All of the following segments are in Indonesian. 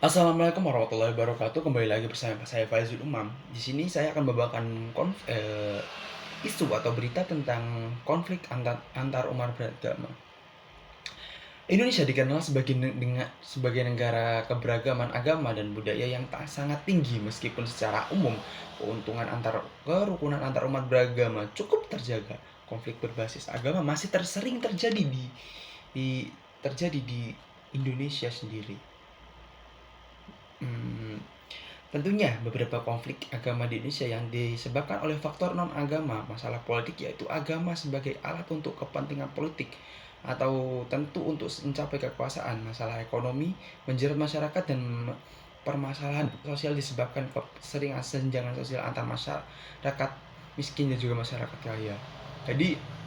Assalamualaikum warahmatullahi wabarakatuh. Kembali lagi bersama saya Faizul Umam. Di sini saya akan membawakan isu atau berita tentang konflik antar umat beragama. Indonesia dikenal sebagai negara keberagaman agama dan budaya yang sangat tinggi, meskipun secara umum kerukunan antar umat beragama cukup terjaga. Konflik berbasis agama masih sering di terjadi di Indonesia sendiri. Hmm, Tentunya beberapa konflik agama di Indonesia yang disebabkan oleh faktor non-agama, masalah politik, yaitu agama sebagai alat untuk kepentingan politik atau tentu untuk mencapai kekuasaan, masalah ekonomi menjerat masyarakat, dan permasalahan sosial disebabkan keseringan senjangan sosial antar masyarakat miskin dan juga masyarakat kaya. Jadi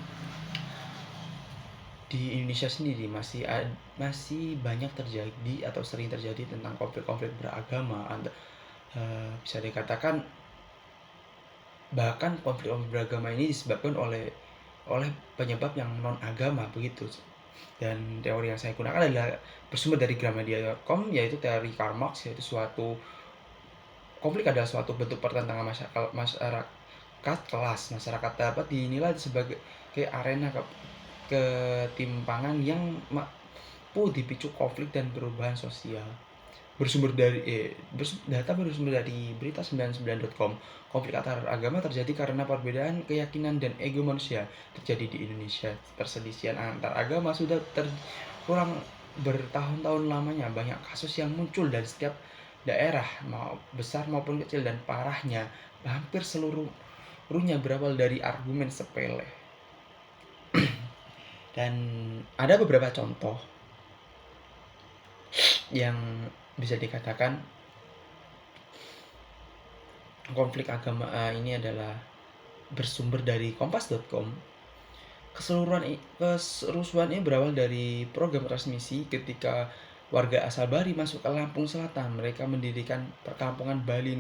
di Indonesia sendiri masih banyak terjadi atau sering terjadi tentang konflik-konflik beragama. Bisa dikatakan bahkan konflik-konflik beragama ini disebabkan oleh penyebab yang non agama begitu. Dan teori yang saya gunakan adalah bersumber dari Gramedia.com, yaitu teori Karl Marx, yaitu konflik adalah suatu bentuk pertentangan masyarakat kelas. Masyarakat dapat dinilai sebagai arena ketimpangan yang mampu dipicu konflik dan perubahan sosial. Data bersumber dari berita99.com. Konflik antar agama terjadi karena perbedaan keyakinan dan ego manusia terjadi di Indonesia. Perselisihan antar agama sudah terulang bertahun-tahun lamanya. Banyak kasus yang muncul dari setiap daerah, mau besar maupun kecil, dan parahnya hampir seluruhnya berawal dari argumen sepele. Dan ada beberapa contoh yang bisa dikatakan konflik agama ini adalah bersumber dari kompas.com. Kerusuhan ini berawal dari program transmisi ketika warga asal Bali masuk ke Lampung Selatan. Mereka mendirikan perkampungan Bali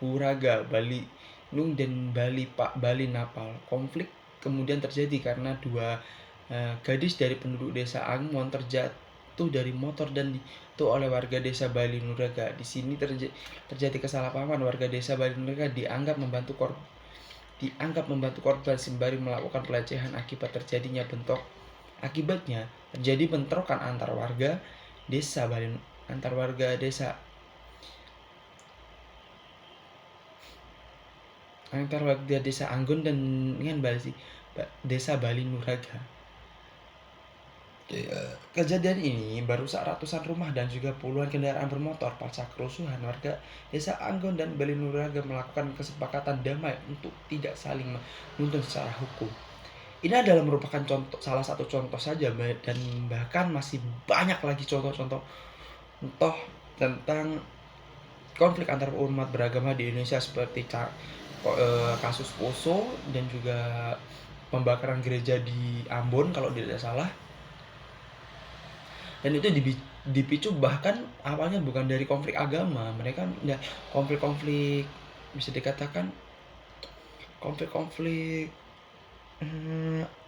Nuraga, Bali Nung, dan Bali Napal. Konflik kemudian terjadi karena dua gadis dari penduduk desa Angmon terjatuh dari motor dan itu oleh warga desa Bali Nuraga. Di sini terjadi kesalahpahaman. Warga desa Bali Nuraga dianggap membantu korban sembari melakukan pelecehan. Akibatnya terjadi bentrokan antar warga desa Anggon dan dengan desa Bali Nuraga. Kejadian ini merusak ratusan rumah dan juga puluhan kendaraan bermotor. Pasca kerusuhan, warga desa Anggon dan Bali Nuraga melakukan kesepakatan damai untuk tidak saling menuntut secara hukum. Ini adalah merupakan salah satu contoh saja, dan bahkan masih banyak lagi contoh tentang konflik antar umat beragama di Indonesia, seperti kasus Poso dan juga pembakaran gereja di Ambon kalau tidak salah. Dan itu dipicu bahkan awalnya bukan dari konflik agama. Mereka konflik bisa dikatakan konflik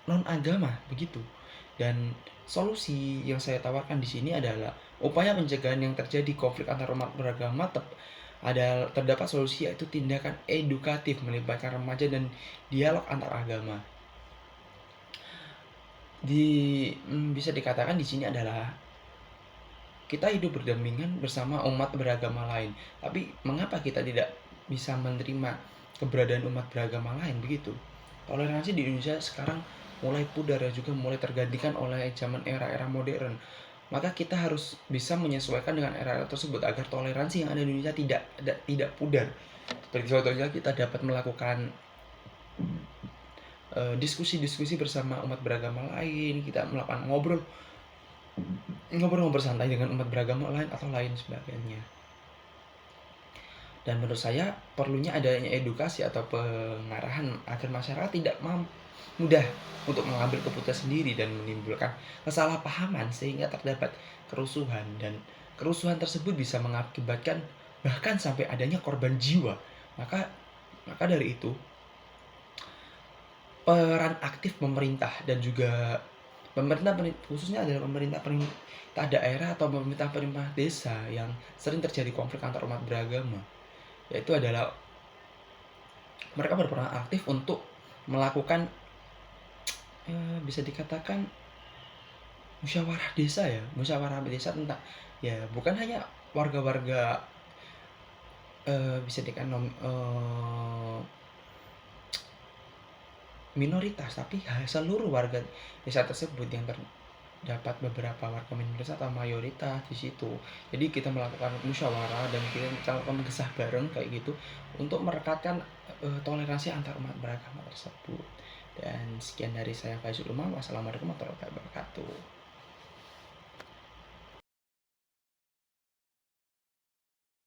non agama begitu. Dan solusi yang saya tawarkan di sini adalah upaya pencegahan yang terjadi konflik antar umat beragama. Terdapat solusi, yaitu tindakan edukatif melibatkan remaja dan dialog antar agama. Bisa dikatakan di sini adalah kita hidup berdampingan bersama umat beragama lain. Tapi mengapa kita tidak bisa menerima keberadaan umat beragama lain begitu? Toleransi di Indonesia sekarang mulai pudar dan juga mulai tergantikan oleh era modern. Maka kita harus bisa menyesuaikan dengan era tersebut agar toleransi yang ada di Indonesia tidak pudar. Seperti contohnya kita dapat melakukan diskusi bersama umat beragama lain, kita melakukan ngobrol santai dengan umat beragama lain atau lain sebagainya. Dan menurut saya perlunya adanya edukasi atau pengarahan agar masyarakat tidak mudah untuk mengambil keputusan sendiri dan menimbulkan kesalahpahaman sehingga terdapat kerusuhan, dan kerusuhan tersebut bisa mengakibatkan bahkan sampai adanya korban jiwa. Maka dari itu peran aktif pemerintah dan juga khususnya adalah pemerintah daerah atau pemerintah desa yang sering terjadi konflik antar umat beragama, yaitu adalah mereka berperan aktif untuk melakukan, bisa dikatakan musyawarah desa tentang, ya bukan hanya warga-warga, bisa dikatakan minoritas, tapi seluruh warga desa tersebut yang terdapat beberapa warga minoritas atau mayoritas di situ. Jadi kita melakukan musyawarah dan kita melakukan mengesah bareng kayak gitu untuk merekatkan toleransi antar umat beragama tersebut. Dan sekian dari saya Faizul Umam. Wassalamualaikum warahmatullahi wabarakatuh.